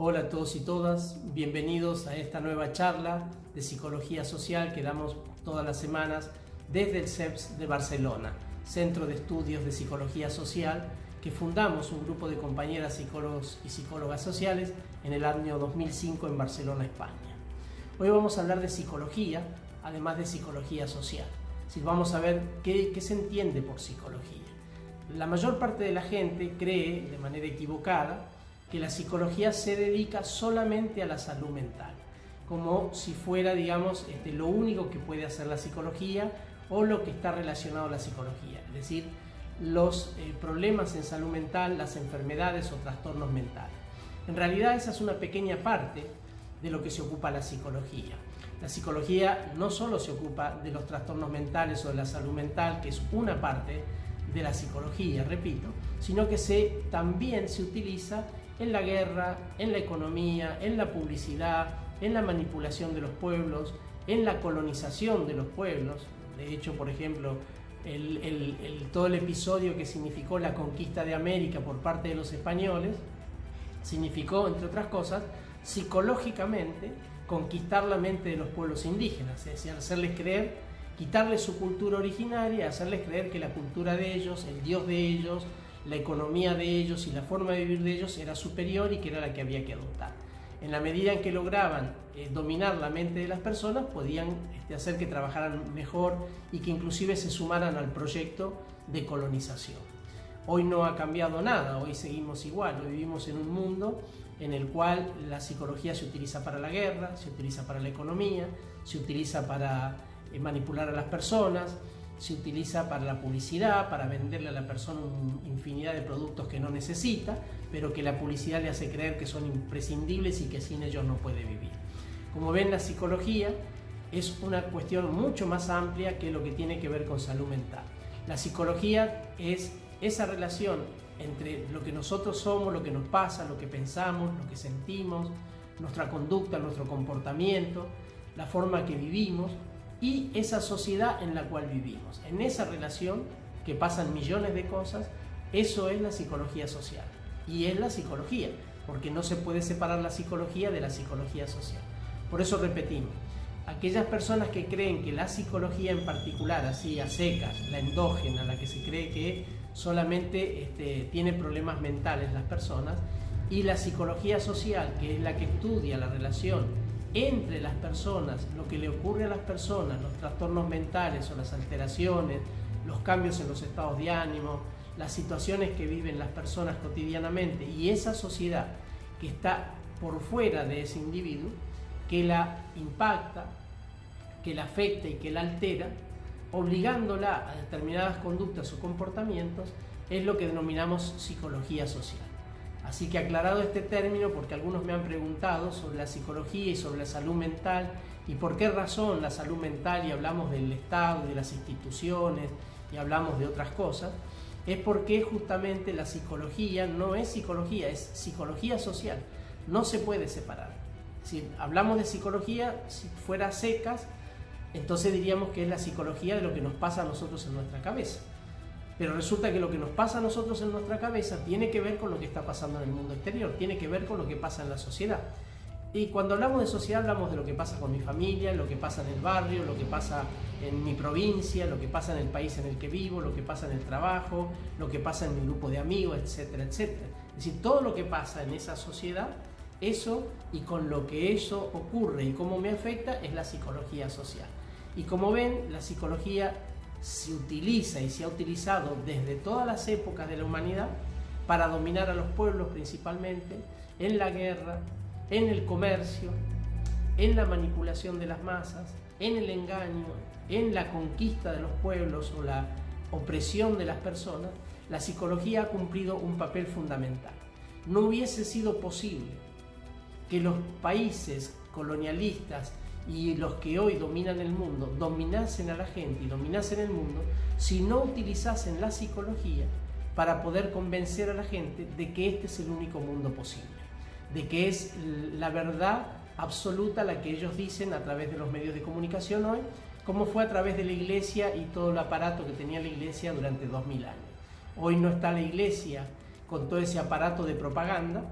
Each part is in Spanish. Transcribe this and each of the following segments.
Hola a todos y todas, bienvenidos a esta nueva charla de psicología social que damos todas las semanas desde el CEPS de Barcelona, Centro de Estudios de Psicología Social, que fundamos un grupo de compañeras psicólogos y psicólogas sociales en el año 2005 en Barcelona, España. Hoy vamos a hablar de psicología, además de psicología social. Vamos a ver qué se entiende por psicología. La mayor parte de la gente cree, de manera equivocada, que la psicología se dedica solamente a la salud mental, como si fuera, digamos, lo único que puede hacer la psicología o lo que está relacionado a la psicología, es decir, los problemas en salud mental, las enfermedades o trastornos mentales. En realidad esa es una pequeña parte de lo que se ocupa la psicología. La psicología no solo se ocupa de los trastornos mentales o de la salud mental, que es una parte de la psicología, repito, sino que también se utiliza en la guerra, en la economía, en la publicidad, en la manipulación de los pueblos, en la colonización de los pueblos. De hecho, por ejemplo, todo el episodio que significó la conquista de América por parte de los españoles, significó, entre otras cosas, psicológicamente conquistar la mente de los pueblos indígenas, es decir, hacerles creer, quitarles su cultura originaria, hacerles creer que la cultura de ellos, el Dios de ellos, la economía de ellos y la forma de vivir de ellos era superior y que era la que había que adoptar. En la medida en que lograban dominar la mente de las personas, podían hacer que trabajaran mejor y que inclusive se sumaran al proyecto de colonización. Hoy no ha cambiado nada, hoy seguimos igual, hoy vivimos en un mundo en el cual la psicología se utiliza para la guerra, se utiliza para la economía, se utiliza para manipular a las personas, se utiliza para la publicidad, para venderle a la persona una infinidad de productos que no necesita, pero que la publicidad le hace creer que son imprescindibles y que sin ellos no puede vivir. Como ven, la psicología es una cuestión mucho más amplia que lo que tiene que ver con salud mental. La psicología es esa relación entre lo que nosotros somos, lo que nos pasa, lo que pensamos, lo que sentimos, nuestra conducta, nuestro comportamiento, la forma que vivimos, y esa sociedad en la cual vivimos. En esa relación que pasan millones de cosas, eso es la psicología social. Y es la psicología, porque no se puede separar la psicología de la psicología social. Por eso repetimos, aquellas personas que creen que la psicología en particular, así a secas, la endógena, la que se cree que solamente tiene problemas mentales las personas, y la psicología social, que es la que estudia la relación entre las personas, lo que le ocurre a las personas, los trastornos mentales o las alteraciones, los cambios en los estados de ánimo, las situaciones que viven las personas cotidianamente y esa sociedad que está por fuera de ese individuo, que la impacta, que la afecta y que la altera, obligándola a determinadas conductas o comportamientos, es lo que denominamos psicología social. Así que aclarado este término, porque algunos me han preguntado sobre la psicología y sobre la salud mental y por qué razón la salud mental, y hablamos del Estado, de las instituciones y hablamos de otras cosas, es porque justamente la psicología no es psicología, es psicología social, no se puede separar. Si hablamos de psicología, si fuera secas, entonces diríamos que es la psicología de lo que nos pasa a nosotros en nuestra cabeza. Pero resulta que lo que nos pasa a nosotros en nuestra cabeza tiene que ver con lo que está pasando en el mundo exterior, tiene que ver con lo que pasa en la sociedad. Y cuando hablamos de sociedad hablamos de lo que pasa con mi familia, lo que pasa en el barrio, lo que pasa en mi provincia, lo que pasa en el país en el que vivo, lo que pasa en el trabajo, lo que pasa en mi grupo de amigos, etcétera, etcétera. Es decir, todo lo que pasa en esa sociedad, eso y con lo que eso ocurre y cómo me afecta es la psicología social. Y como ven, la psicología se utiliza y se ha utilizado desde todas las épocas de la humanidad para dominar a los pueblos principalmente, en la guerra, en el comercio, en la manipulación de las masas, en el engaño, en la conquista de los pueblos o la opresión de las personas. La psicología ha cumplido un papel fundamental. No hubiese sido posible que los países colonialistas y los que hoy dominan el mundo dominasen a la gente y dominasen el mundo si no utilizasen la psicología para poder convencer a la gente de que este es el único mundo posible, de que es la verdad absoluta la que ellos dicen a través de los medios de comunicación hoy, como fue a través de la iglesia y todo el aparato que tenía la iglesia durante 2000 años. Hoy no está la iglesia con todo ese aparato de propaganda,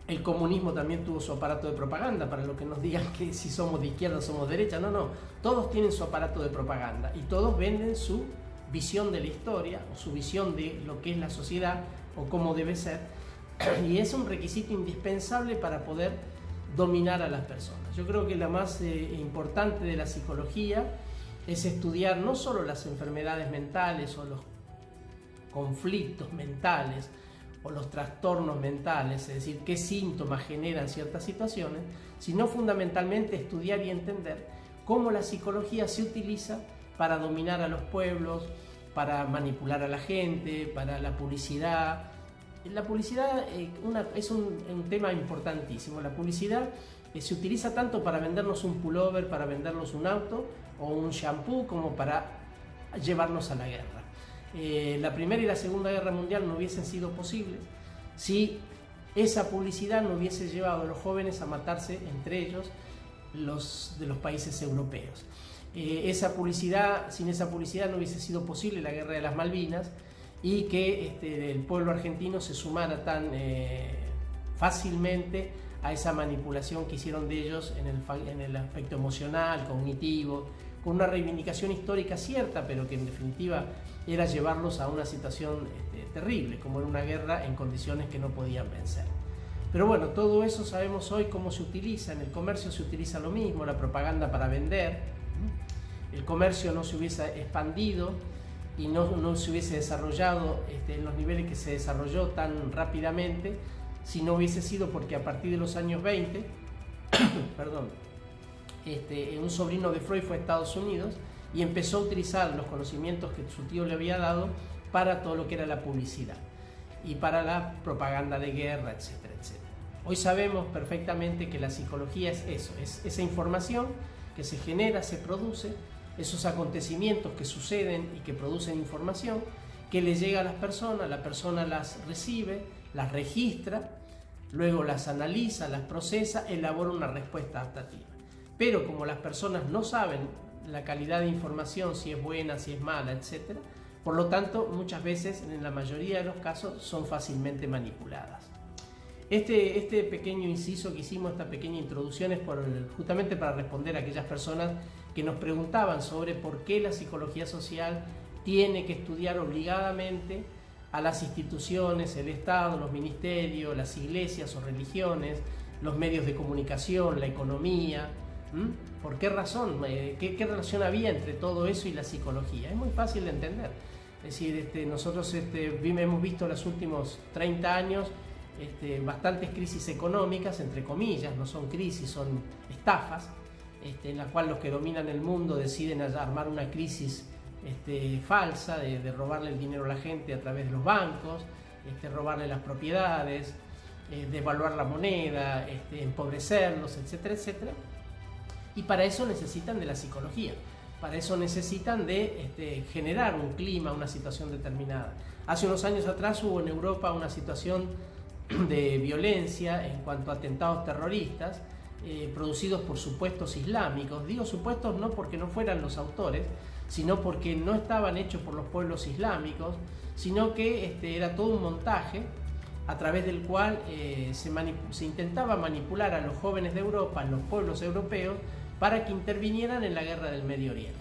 El comunismo también tuvo su aparato de propaganda, para lo que nos digan que si somos de izquierda o somos de derecha. No, no, todos tienen su aparato de propaganda y todos venden su visión de la historia o su visión de lo que es la sociedad o cómo debe ser, y es un requisito indispensable para poder dominar a las personas. Yo creo que la más importante de la psicología es estudiar no solo las enfermedades mentales o los conflictos mentales o los trastornos mentales, es decir, qué síntomas generan ciertas situaciones, sino fundamentalmente estudiar y entender cómo la psicología se utiliza para dominar a los pueblos, para manipular a la gente, para la publicidad. La publicidad es un tema importantísimo. La publicidad se utiliza tanto para vendernos un pullover, para vendernos un auto o un shampoo, como para llevarnos a la guerra. La Primera y la Segunda Guerra Mundial no hubiesen sido posibles si esa publicidad no hubiese llevado a los jóvenes a matarse entre ellos, los de los países europeos. Sin esa publicidad no hubiese sido posible la Guerra de las Malvinas, y que el pueblo argentino se sumara tan fácilmente a esa manipulación que hicieron de ellos en el aspecto emocional, cognitivo, con una reivindicación histórica cierta, pero que en definitiva era llevarlos a una situación terrible, como era una guerra en condiciones que no podían vencer. Pero bueno, todo eso sabemos hoy cómo se utiliza. En el comercio se utiliza lo mismo, la propaganda para vender. El comercio no se hubiese expandido y no se hubiese desarrollado en los niveles que se desarrolló tan rápidamente si no hubiese sido porque a partir de los años 20, perdón, un sobrino de Freud fue a Estados Unidos y empezó a utilizar los conocimientos que su tío le había dado para todo lo que era la publicidad y para la propaganda de guerra, etcétera, etcétera. Hoy sabemos perfectamente que la psicología es eso, es esa información que se genera, se produce, esos acontecimientos que suceden y que producen información, que le llega a las personas, la persona las recibe, las registra, luego las analiza, las procesa, elabora una respuesta adaptativa. Pero como las personas no saben la calidad de información, si es buena, si es mala, etc., por lo tanto, muchas veces, en la mayoría de los casos, son fácilmente manipuladas. Este pequeño inciso que hicimos, esta pequeña introducción, es justamente para responder a aquellas personas que nos preguntaban sobre por qué la psicología social tiene que estudiar obligadamente a las instituciones, el Estado, los ministerios, las iglesias o religiones, los medios de comunicación, la economía. ¿Por qué razón? ¿Qué relación había entre todo eso y la psicología? Es muy fácil de entender. Es decir, nosotros hemos visto en los últimos 30 años bastantes crisis económicas, entre comillas, no son crisis, son estafas, en las cuales los que dominan el mundo deciden armar una crisis falsa de robarle el dinero a la gente a través de los bancos, robarle las propiedades, devaluar la moneda, empobrecerlos, etcétera, etcétera. Y para eso necesitan de la psicología, para eso necesitan de generar un clima, una situación determinada. Hace unos años atrás hubo en Europa una situación de violencia en cuanto a atentados terroristas producidos por supuestos islámicos. Digo supuestos no porque no fueran los autores, sino porque no estaban hechos por los pueblos islámicos, sino que era todo un montaje a través del cual se intentaba manipular a los jóvenes de Europa, a los pueblos europeos, para que intervinieran en la guerra del Medio Oriente.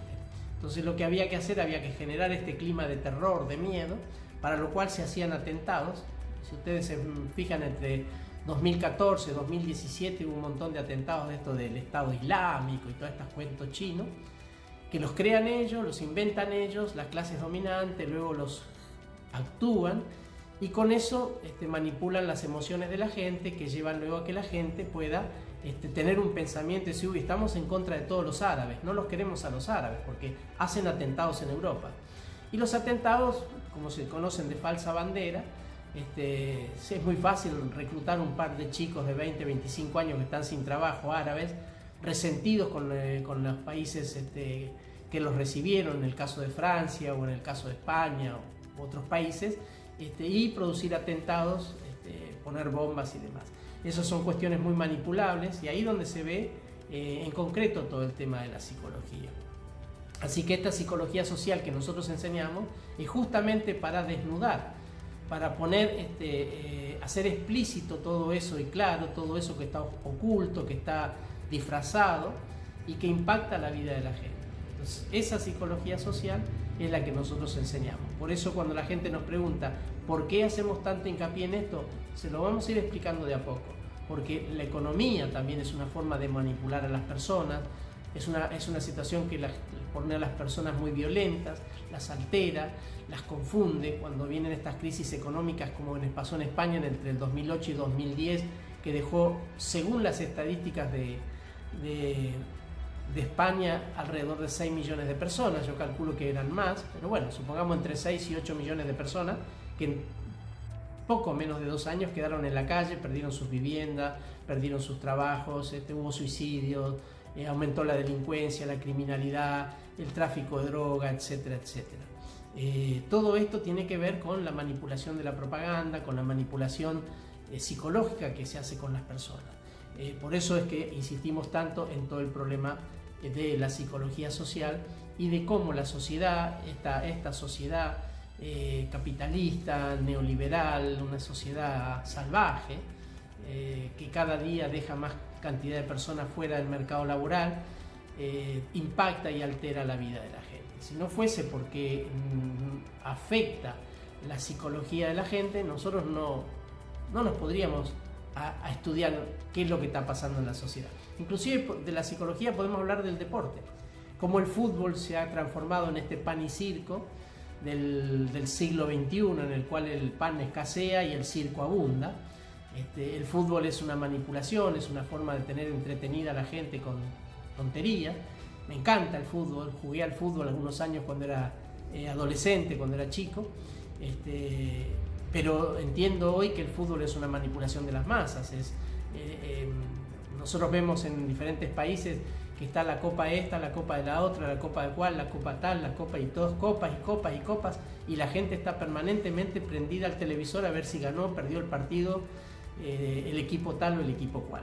Entonces lo que había que hacer, había que generar este clima de terror, de miedo, para lo cual se hacían atentados. Si ustedes se fijan, entre 2014 y 2017 hubo un montón de atentados de esto del Estado Islámico y todos estos cuentos chinos, que los crean ellos, los inventan ellos, las clases dominantes, luego los actúan y con eso manipulan las emociones de la gente, que llevan luego a que la gente pueda tener un pensamiento y decir, uy, estamos en contra de todos los árabes, no los queremos a los árabes porque hacen atentados en Europa. Y los atentados, como se conocen, de falsa bandera, es muy fácil reclutar un par de chicos de 20, 25 años que están sin trabajo, árabes, resentidos con los países que los recibieron, en el caso de Francia o en el caso de España u otros países, y producir atentados, poner bombas y demás. Esas son cuestiones muy manipulables y ahí donde se ve en concreto todo el tema de la psicología. Así que esta psicología social que nosotros enseñamos es justamente para desnudar para poner, hacer explícito todo eso y claro, todo eso que está oculto, que está disfrazado y que impacta la vida de la gente. Entonces, esa psicología social es la que nosotros enseñamos. Por eso cuando la gente nos pregunta ¿por qué hacemos tanto hincapié en esto? Se lo vamos a ir explicando de a poco. Porque la economía también es una forma de manipular a las personas, es una situación que pone a las personas muy violentas, las altera, las confunde. Cuando vienen estas crisis económicas como pasó en España entre el 2008 y 2010, que dejó, según las estadísticas de España, alrededor de 6 millones de personas, yo calculo que eran más, pero bueno, supongamos entre 6 y 8 millones de personas que en poco menos de 2 años quedaron en la calle, perdieron sus viviendas, perdieron sus trabajos, hubo suicidios, aumentó la delincuencia, la criminalidad, el tráfico de droga, etcétera, etcétera. Todo esto tiene que ver con la manipulación de la propaganda, con la manipulación psicológica que se hace con las personas. Por eso es que insistimos tanto en todo el problema de la psicología social y de cómo la sociedad, esta sociedad capitalista, neoliberal, una sociedad salvaje, que cada día deja más cantidad de personas fuera del mercado laboral, impacta y altera la vida de la gente. Si no fuese porque afecta la psicología de la gente, nosotros no nos podríamos a estudiar qué es lo que está pasando en la sociedad. Inclusive de la psicología podemos hablar del deporte, cómo el fútbol se ha transformado en este pan y circo del siglo XXI, en el cual el pan escasea y el circo abunda. El fútbol es una manipulación, es una forma de tener entretenida a la gente con tonterías. Me encanta el fútbol, jugué al fútbol algunos años cuando era adolescente, cuando era chico, pero entiendo hoy que el fútbol es una manipulación de las masas. Nosotros vemos en diferentes países que está la copa esta, la copa de la otra, la copa de cual, la copa tal, la copa y todos copas y copas y copas, y la gente está permanentemente prendida al televisor a ver si ganó, perdió el partido, el equipo tal o el equipo cual,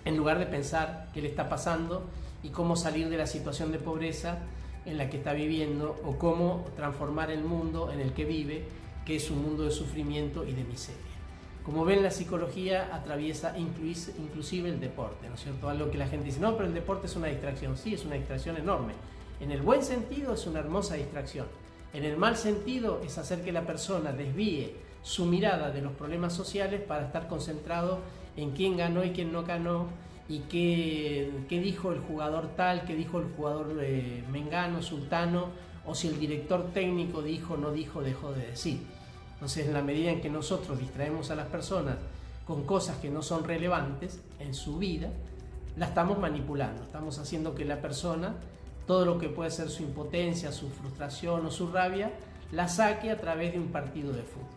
en lugar de pensar qué le está pasando y cómo salir de la situación de pobreza en la que está viviendo o cómo transformar el mundo en el que vive, que es un mundo de sufrimiento y de miseria. Como ven, la psicología atraviesa inclusive el deporte, ¿no es cierto? Algo que la gente dice, no, pero el deporte es una distracción. Sí, es una distracción enorme. En el buen sentido es una hermosa distracción. En el mal sentido es hacer que la persona desvíe su mirada de los problemas sociales para estar concentrado en quién ganó y quién no ganó, y qué dijo el jugador tal, qué dijo el jugador mengano, sultano, o si el director técnico dijo, no dijo, dejó de decir. Entonces, en la medida en que nosotros distraemos a las personas con cosas que no son relevantes en su vida, la estamos manipulando, estamos haciendo que la persona, todo lo que puede ser su impotencia, su frustración o su rabia, la saque a través de un partido de fútbol.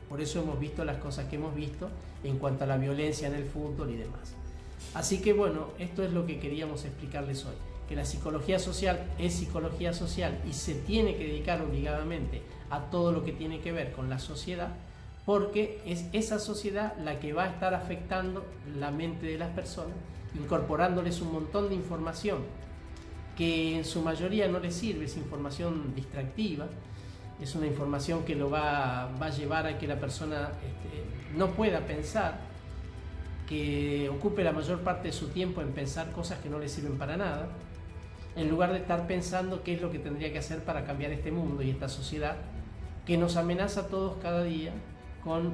Por eso hemos visto las cosas que hemos visto en cuanto a la violencia en el fútbol y demás. Así que bueno, esto es lo que queríamos explicarles hoy, que la psicología social es psicología social y se tiene que dedicar obligadamente a todo lo que tiene que ver con la sociedad, porque es esa sociedad la que va a estar afectando la mente de las personas, incorporándoles un montón de información que en su mayoría no les sirve, es información distractiva, es una información que lo va a llevar a que la persona no pueda pensar, que ocupe la mayor parte de su tiempo en pensar cosas que no le sirven para nada, en lugar de estar pensando qué es lo que tendría que hacer para cambiar este mundo y esta sociedad que nos amenaza a todos cada día con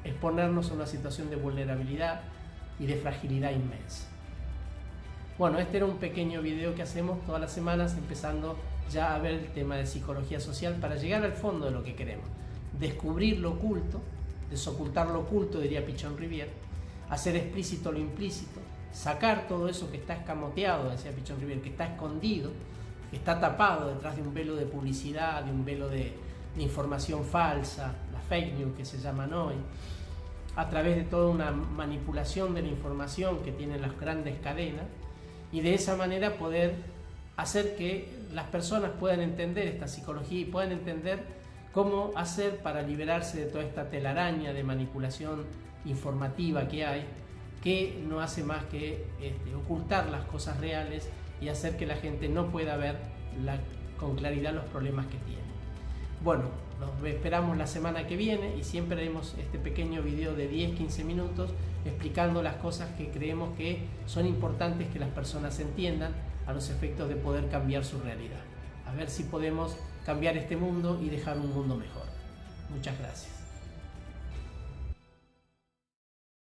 exponernos a una situación de vulnerabilidad y de fragilidad inmensa. Bueno, este era un pequeño video que hacemos todas las semanas, empezando ya a ver el tema de psicología social para llegar al fondo de lo que queremos. Descubrir lo oculto, desocultar lo oculto, diría Pichon Rivière, hacer explícito lo implícito, sacar todo eso que está escamoteado, decía Pichon Rivière, que está escondido, que está tapado detrás de un velo de publicidad, de un velo de información falsa, la fake news que se llaman hoy, a través de toda una manipulación de la información que tienen las grandes cadenas, y de esa manera poder hacer que las personas puedan entender esta psicología y puedan entender cómo hacer para liberarse de toda esta telaraña de manipulación informativa que hay, que no hace más que ocultar las cosas reales y hacer que la gente no pueda ver con claridad los problemas que tiene. Bueno, nos esperamos la semana que viene y siempre haremos este pequeño video de 10-15 minutos explicando las cosas que creemos que son importantes que las personas entiendan a los efectos de poder cambiar su realidad. A ver si podemos cambiar este mundo y dejar un mundo mejor. Muchas gracias.